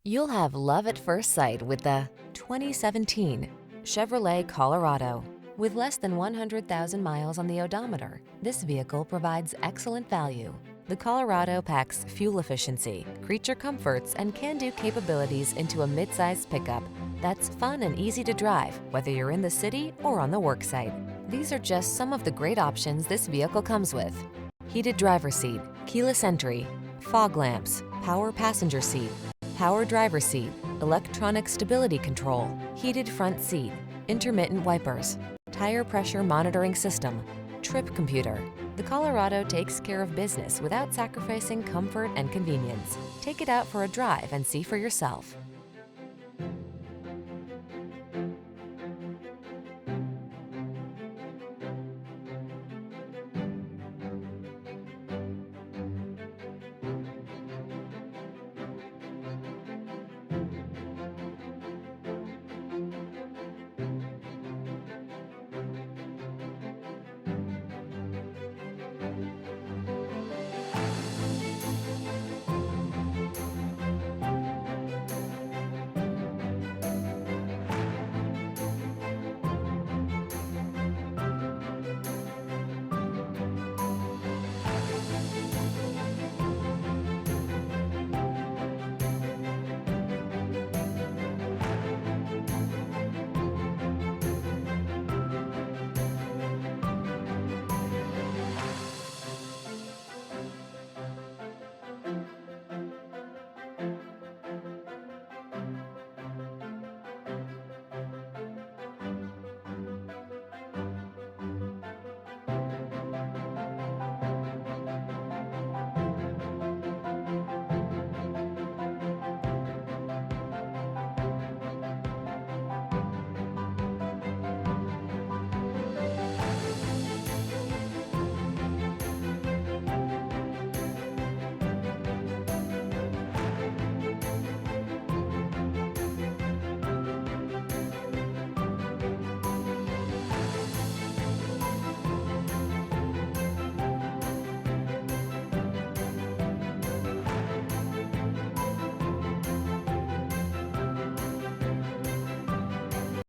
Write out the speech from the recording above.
You'll have love at first sight with the 2017 Chevrolet Colorado. With less than 100,000 miles on the odometer, this vehicle provides excellent value. The Colorado packs fuel efficiency, creature comforts, and can-do capabilities into a mid-sized pickup that's fun and easy to drive, whether you're in the city or on the work site. These are just some of the great options this vehicle comes with: heated driver's seat, keyless entry, fog lamps, power passenger seat, power driver seat, electronic stability control, heated front seat, intermittent wipers, tire pressure monitoring system, trip computer. The Colorado takes care of business without sacrificing comfort and convenience. Take it out for a drive and see for yourself.